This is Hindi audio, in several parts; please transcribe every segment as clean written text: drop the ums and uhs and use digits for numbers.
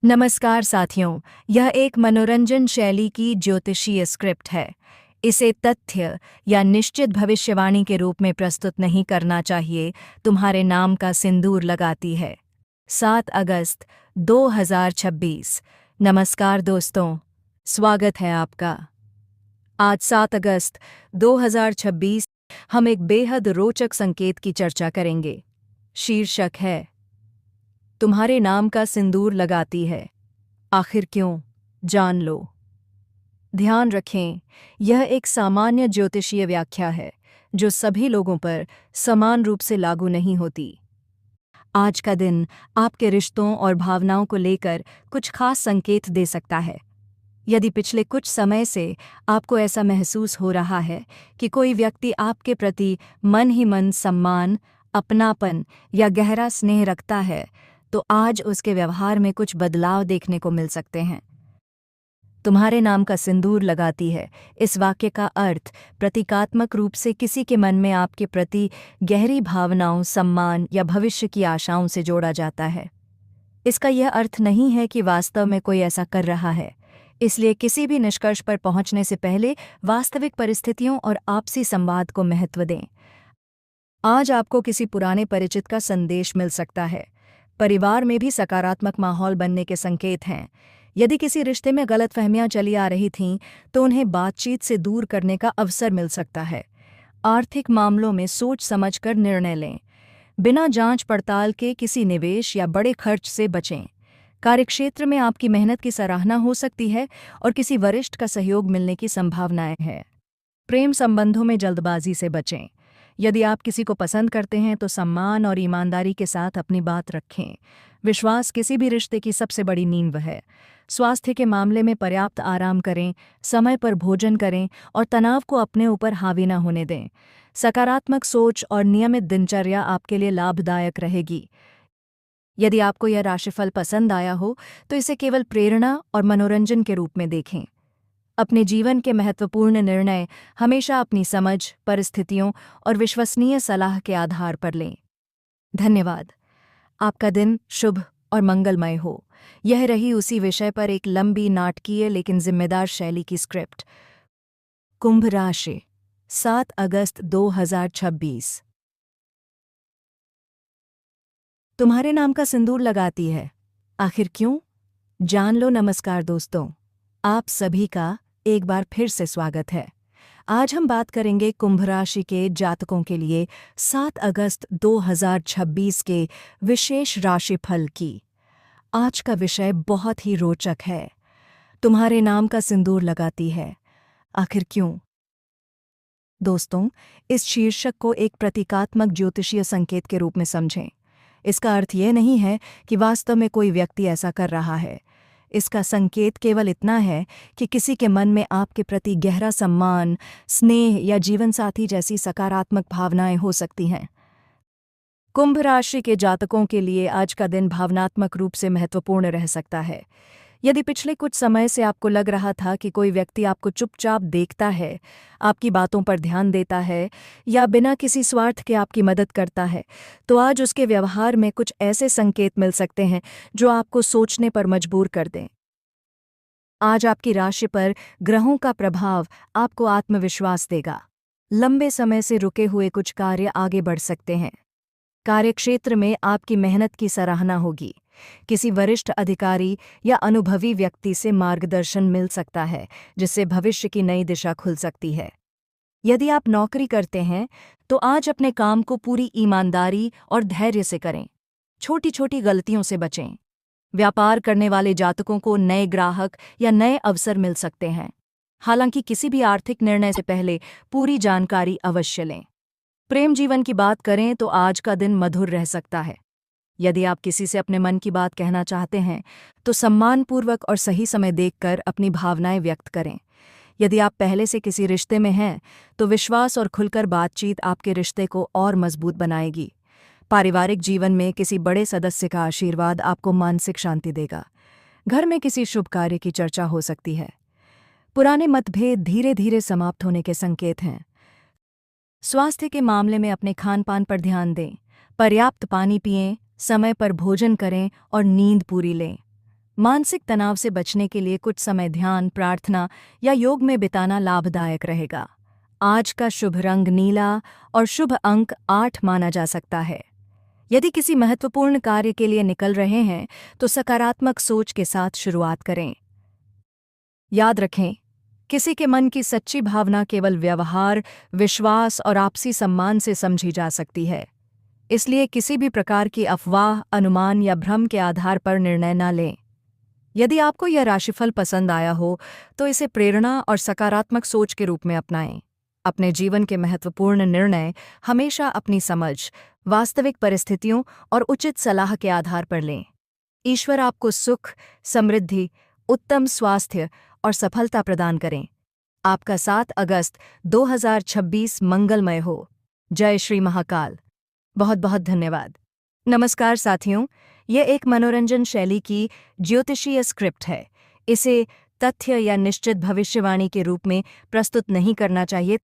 नमस्कार साथियों, यह एक मनोरंजन शैली की ज्योतिषीय स्क्रिप्ट है। इसे तथ्य या निश्चित भविष्यवाणी के रूप में प्रस्तुत नहीं करना चाहिए। तुम्हारे नाम का सिंदूर लगाती है। 7 अगस्त 2026। नमस्कार दोस्तों, स्वागत है आपका। आज 7 अगस्त 2026 हम एक बेहद रोचक संकेत की चर्चा करेंगे। शीर्षक है, तुम्हारे नाम का सिंदूर लगाती है। आखिर क्यों? जान लो। ध्यान रखें, यह एक सामान्य ज्योतिषीय व्याख्या है जो सभी लोगों पर समान रूप से लागू नहीं होती। आज का दिन आपके रिश्तों और भावनाओं को लेकर कुछ खास संकेत दे सकता है। यदि पिछले कुछ समय से आपको ऐसा महसूस हो रहा है कि कोई व्यक्ति आपके प्रति मन ही मन सम्मान, अपनापन या गहरा स्नेह रखता है, तो आज उसके व्यवहार में कुछ बदलाव देखने को मिल सकते हैं। तुम्हारे नाम का सिंदूर लगाती है, इस वाक्य का अर्थ प्रतीकात्मक रूप से किसी के मन में आपके प्रति गहरी भावनाओं, सम्मान या भविष्य की आशाओं से जोड़ा जाता है। इसका यह अर्थ नहीं है कि वास्तव में कोई ऐसा कर रहा है, इसलिए किसी भी निष्कर्ष पर पहुंचने से पहले वास्तविक परिस्थितियों और आपसी संवाद को महत्व दें। आज आपको किसी पुराने परिचित का संदेश मिल सकता है। परिवार में भी सकारात्मक माहौल बनने के संकेत हैं। यदि किसी रिश्ते में गलतफहमियां चली आ रही थीं, तो उन्हें बातचीत से दूर करने का अवसर मिल सकता है। आर्थिक मामलों में सोच समझकर निर्णय लें। बिना जांच पड़ताल के किसी निवेश या बड़े खर्च से बचें। कार्यक्षेत्र में आपकी मेहनत की सराहना हो सकती है और किसी वरिष्ठ का सहयोग मिलने की संभावनाएं हैं। प्रेम संबंधों में जल्दबाजी से बचें। यदि आप किसी को पसंद करते हैं तो सम्मान और ईमानदारी के साथ अपनी बात रखें। विश्वास किसी भी रिश्ते की सबसे बड़ी नींव है। स्वास्थ्य के मामले में पर्याप्त आराम करें, समय पर भोजन करें और तनाव को अपने ऊपर हावी न होने दें। सकारात्मक सोच और नियमित दिनचर्या आपके लिए लाभदायक रहेगी। यदि आपको यह राशिफल पसंद आया हो तो इसे केवल प्रेरणा और मनोरंजन के रूप में देखें। अपने जीवन के महत्वपूर्ण निर्णय हमेशा अपनी समझ, परिस्थितियों और विश्वसनीय सलाह के आधार पर लें। धन्यवाद। आपका दिन शुभ और मंगलमय हो। यह रही उसी विषय पर एक लंबी, नाटकीय लेकिन जिम्मेदार शैली की स्क्रिप्ट। कुंभ राशि, 7 अगस्त 2026। तुम्हारे नाम का सिंदूर लगाती है। आखिर क्यों? जान लो। नमस्कार दोस्तों, आप सभी का एक बार फिर से स्वागत है। आज हम बात करेंगे कुंभ राशि के जातकों के लिए 7 अगस्त 2026 के विशेष राशिफल की। आज का विषय बहुत ही रोचक है। तुम्हारे नाम का सिंदूर लगाती है। आखिर क्यों? दोस्तों, इस शीर्षक को एक प्रतीकात्मक ज्योतिषीय संकेत के रूप में समझें। इसका अर्थ यह नहीं है कि वास्तव में कोई व्यक्ति ऐसा कर रहा है। इसका संकेत केवल इतना है कि किसी के मन में आपके प्रति गहरा सम्मान, स्नेह या जीवनसाथी जैसी सकारात्मक भावनाएं हो सकती हैं। कुंभ राशि के जातकों के लिए आज का दिन भावनात्मक रूप से महत्वपूर्ण रह सकता है। यदि पिछले कुछ समय से आपको लग रहा था कि कोई व्यक्ति आपको चुपचाप देखता है, आपकी बातों पर ध्यान देता है या बिना किसी स्वार्थ के आपकी मदद करता है, तो आज उसके व्यवहार में कुछ ऐसे संकेत मिल सकते हैं जो आपको सोचने पर मजबूर कर दें। आज आपकी राशि पर ग्रहों का प्रभाव आपको आत्मविश्वास देगा। लंबे समय से रुके हुए कुछ कार्य आगे बढ़ सकते हैं। कार्यक्षेत्र में आपकी मेहनत की सराहना होगी। किसी वरिष्ठ अधिकारी या अनुभवी व्यक्ति से मार्गदर्शन मिल सकता है, जिससे भविष्य की नई दिशा खुल सकती है। यदि आप नौकरी करते हैं तो आज अपने काम को पूरी ईमानदारी और धैर्य से करें। छोटी छोटी गलतियों से बचें। व्यापार करने वाले जातकों को नए ग्राहक या नए अवसर मिल सकते हैं। हालांकि किसी भी आर्थिक निर्णय से पहले पूरी जानकारी अवश्य लें। प्रेम जीवन की बात करें तो आज का दिन मधुर रह सकता है। यदि आप किसी से अपने मन की बात कहना चाहते हैं तो सम्मानपूर्वक और सही समय देखकर अपनी भावनाएं व्यक्त करें। यदि आप पहले से किसी रिश्ते में हैं तो विश्वास और खुलकर बातचीत आपके रिश्ते को और मजबूत बनाएगी। पारिवारिक जीवन में किसी बड़े सदस्य का आशीर्वाद आपको मानसिक शांति देगा। घर में किसी शुभ कार्य की चर्चा हो सकती है। पुराने मतभेद धीरे धीरे समाप्त होने के संकेत हैं। स्वास्थ्य के मामले में अपने खान पान पर ध्यान दें। पर्याप्त पानी पिएं, समय पर भोजन करें और नींद पूरी लें। मानसिक तनाव से बचने के लिए कुछ समय ध्यान, प्रार्थना या योग में बिताना लाभदायक रहेगा। आज का शुभ रंग नीला और शुभ अंक 8 माना जा सकता है। यदि किसी महत्वपूर्ण कार्य के लिए निकल रहे हैं तो सकारात्मक सोच के साथ शुरुआत करें। याद रखें, किसी के मन की सच्ची भावना केवल व्यवहार, विश्वास और आपसी सम्मान से समझी जा सकती है। इसलिए किसी भी प्रकार की अफवाह, अनुमान या भ्रम के आधार पर निर्णय न लें। यदि आपको यह राशिफल पसंद आया हो तो इसे प्रेरणा और सकारात्मक सोच के रूप में अपनाएं। अपने जीवन के महत्वपूर्ण निर्णय हमेशा अपनी समझ, वास्तविक परिस्थितियों और उचित सलाह के आधार पर लें। ईश्वर आपको सुख, समृद्धि, उत्तम स्वास्थ्य और सफलता प्रदान करें। आपका 7 अगस्त 2026 मंगलमय हो। जय श्री महाकाल। बहुत बहुत धन्यवाद। नमस्कार साथियों, यह एक मनोरंजन शैली की ज्योतिषीय स्क्रिप्ट है। इसे तथ्य या निश्चित भविष्यवाणी के रूप में प्रस्तुत नहीं करना चाहिए।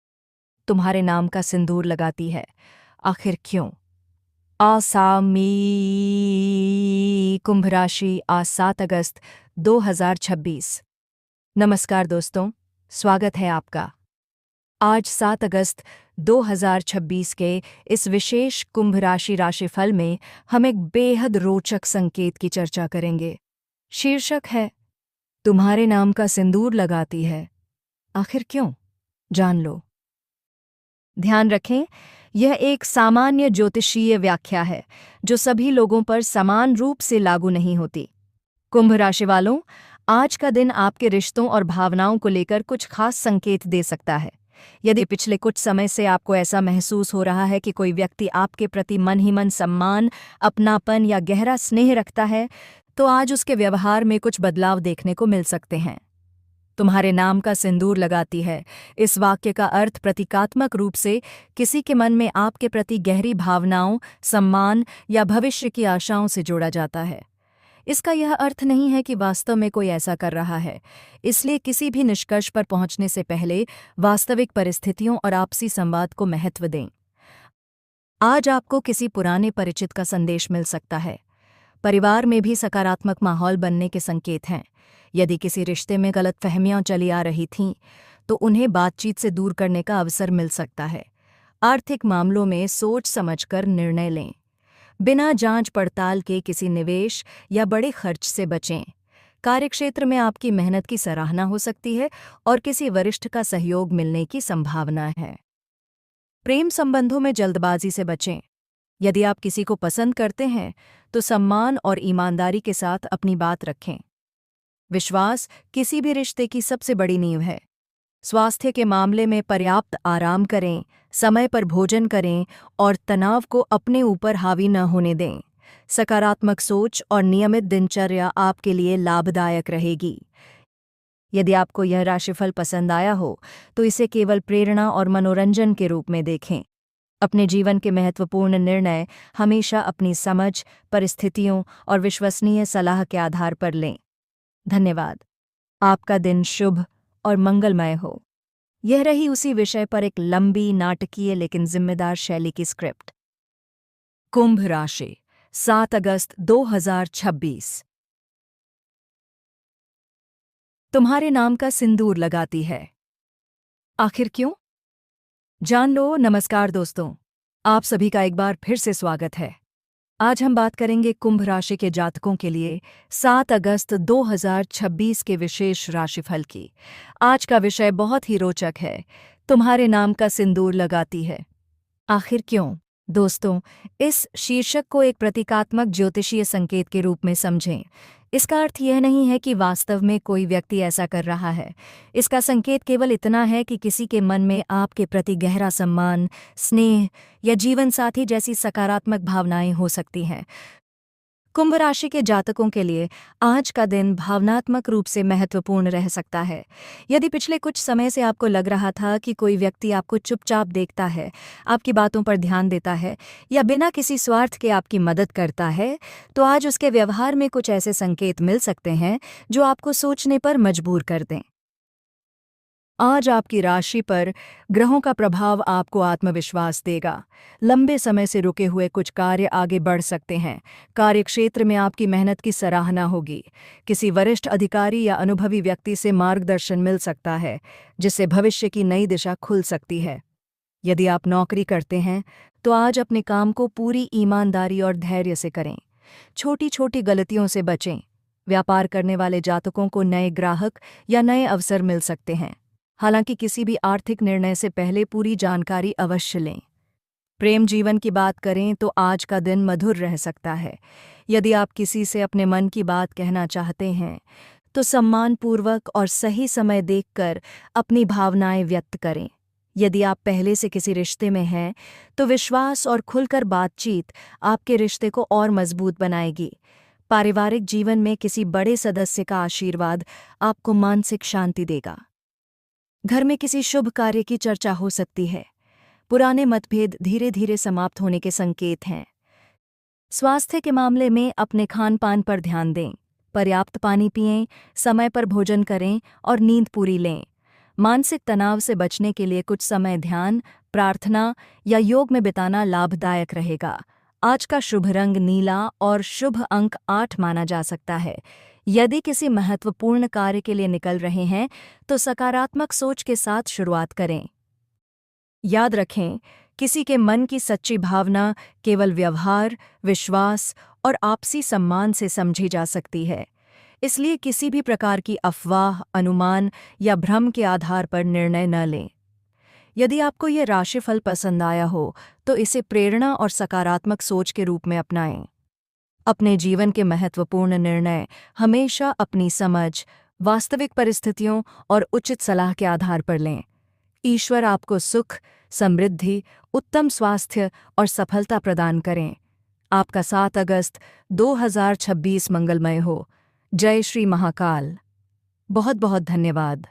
तुम्हारे नाम का सिंदूर लगाती है, आखिर क्यों? आसामी कुंभ राशि, आज 7 अगस्त 2026। नमस्कार दोस्तों, स्वागत है आपका। आज 7 अगस्त 2026 के इस विशेष कुंभ राशि राशिफल में हम एक बेहद रोचक संकेत की चर्चा करेंगे। शीर्षक है, तुम्हारे नाम का सिंदूर लगाती है, आखिर क्यों? जान लो। ध्यान रखें, यह एक सामान्य ज्योतिषीय व्याख्या है जो सभी लोगों पर समान रूप से लागू नहीं होती। कुंभ राशि वालों, आज का दिन आपके रिश्तों और भावनाओं को लेकर कुछ खास संकेत दे सकता है। यदि पिछले कुछ समय से आपको ऐसा महसूस हो रहा है कि कोई व्यक्ति आपके प्रति मन ही मन सम्मान, अपनापन या गहरा स्नेह रखता है, तो आज उसके व्यवहार में कुछ बदलाव देखने को मिल सकते हैं। तुम्हारे नाम का सिंदूर लगाती है, इस वाक्य का अर्थ प्रतीकात्मक रूप से किसी के मन में आपके प्रति गहरी भावनाओं, सम्मान या भविष्य की आशाओं से जोड़ा जाता है। इसका यह अर्थ नहीं है कि वास्तव में कोई ऐसा कर रहा है। इसलिए किसी भी निष्कर्ष पर पहुंचने से पहले वास्तविक परिस्थितियों और आपसी संवाद को महत्व दें। आज आपको किसी पुराने परिचित का संदेश मिल सकता है। परिवार में भी सकारात्मक माहौल बनने के संकेत हैं। यदि किसी रिश्ते में गलतफहमियां चली आ रही थीं, तो उन्हें बातचीत से दूर करने का अवसर मिल सकता है। आर्थिक मामलों में सोच समझकर निर्णय लें। बिना जांच पड़ताल के किसी निवेश या बड़े खर्च से बचें। कार्यक्षेत्र में आपकी मेहनत की सराहना हो सकती है और किसी वरिष्ठ का सहयोग मिलने की संभावना है। प्रेम संबंधों में जल्दबाजी से बचें। यदि आप किसी को पसंद करते हैं तो सम्मान और ईमानदारी के साथ अपनी बात रखें। विश्वास किसी भी रिश्ते की सबसे बड़ी नींव है। स्वास्थ्य के मामले में पर्याप्त आराम करें, समय पर भोजन करें और तनाव को अपने ऊपर हावी न होने दें। सकारात्मक सोच और नियमित दिनचर्या आपके लिए लाभदायक रहेगी। यदि आपको यह राशिफल पसंद आया हो तो इसे केवल प्रेरणा और मनोरंजन के रूप में देखें। अपने जीवन के महत्वपूर्ण निर्णय हमेशा अपनी समझ, परिस्थितियों और विश्वसनीय सलाह के आधार पर लें। धन्यवाद। आपका दिन शुभ और मंगलमय हो। यह रही उसी विषय पर एक लंबी, नाटकीय लेकिन जिम्मेदार शैली की स्क्रिप्ट। कुंभ राशि, 7 अगस्त 2026। तुम्हारे नाम का सिंदूर लगाती है, आखिर क्यों? जान लो। नमस्कार दोस्तों, आप सभी का एक बार फिर से स्वागत है। आज हम बात करेंगे कुंभ राशि के जातकों के लिए 7 अगस्त 2026 के विशेष राशिफल की। आज का विषय बहुत ही रोचक है। तुम्हारे नाम का सिंदूर लगाती है, आखिर क्यों? दोस्तों, इस शीर्षक को एक प्रतीकात्मक ज्योतिषीय संकेत के रूप में समझें। इसका अर्थ यह नहीं है कि वास्तव में कोई व्यक्ति ऐसा कर रहा है। इसका संकेत केवल इतना है कि किसी के मन में आपके प्रति गहरा सम्मान, स्नेह या जीवनसाथी जैसी सकारात्मक भावनाएं हो सकती हैं। कुंभ राशि के जातकों के लिए आज का दिन भावनात्मक रूप से महत्वपूर्ण रह सकता है। यदि पिछले कुछ समय से आपको लग रहा था कि कोई व्यक्ति आपको चुपचाप देखता है, आपकी बातों पर ध्यान देता है या बिना किसी स्वार्थ के आपकी मदद करता है, तो आज उसके व्यवहार में कुछ ऐसे संकेत मिल सकते हैं जो आपको सोचने पर मजबूर कर दें। आज आपकी राशि पर ग्रहों का प्रभाव आपको आत्मविश्वास देगा। लंबे समय से रुके हुए कुछ कार्य आगे बढ़ सकते हैं। कार्यक्षेत्र में आपकी मेहनत की सराहना होगी। किसी वरिष्ठ अधिकारी या अनुभवी व्यक्ति से मार्गदर्शन मिल सकता है, जिससे भविष्य की नई दिशा खुल सकती है। यदि आप नौकरी करते हैं तो आज अपने काम को पूरी ईमानदारी और धैर्य से करें। छोटी छोटी गलतियों से बचें। व्यापार करने वाले जातकों को नए ग्राहक या नए अवसर मिल सकते हैं। हालांकि किसी भी आर्थिक निर्णय से पहले पूरी जानकारी अवश्य लें। प्रेम जीवन की बात करें तो आज का दिन मधुर रह सकता है। यदि आप किसी से अपने मन की बात कहना चाहते हैं तो सम्मानपूर्वक और सही समय देखकर अपनी भावनाएं व्यक्त करें। यदि आप पहले से किसी रिश्ते में हैं तो विश्वास और खुलकर बातचीत आपके रिश्ते को और मजबूत बनाएगी। पारिवारिक जीवन में किसी बड़े सदस्य का आशीर्वाद आपको मानसिक शांति देगा। घर में किसी शुभ कार्य की चर्चा हो सकती है। पुराने मतभेद धीरे धीरे समाप्त होने के संकेत हैं। स्वास्थ्य के मामले में अपने खान पान पर ध्यान दें। पर्याप्त पानी पिएं, समय पर भोजन करें और नींद पूरी लें। मानसिक तनाव से बचने के लिए कुछ समय ध्यान, प्रार्थना या योग में बिताना लाभदायक रहेगा। आज का शुभ रंग नीला और शुभ अंक 8 माना जा सकता है। यदि किसी महत्वपूर्ण कार्य के लिए निकल रहे हैं तो सकारात्मक सोच के साथ शुरुआत करें। याद रखें, किसी के मन की सच्ची भावना केवल व्यवहार, विश्वास और आपसी सम्मान से समझी जा सकती है। इसलिए किसी भी प्रकार की अफवाह, अनुमान या भ्रम के आधार पर निर्णय न लें। यदि आपको ये राशिफल पसंद आया हो तो इसे प्रेरणा और सकारात्मक सोच के रूप में अपनाएं। अपने जीवन के महत्वपूर्ण निर्णय हमेशा अपनी समझ, वास्तविक परिस्थितियों और उचित सलाह के आधार पर लें। ईश्वर आपको सुख, समृद्धि, उत्तम स्वास्थ्य और सफलता प्रदान करें। आपका 7 अगस्त 2026 मंगलमय हो। जय श्री महाकाल। बहुत बहुत धन्यवाद।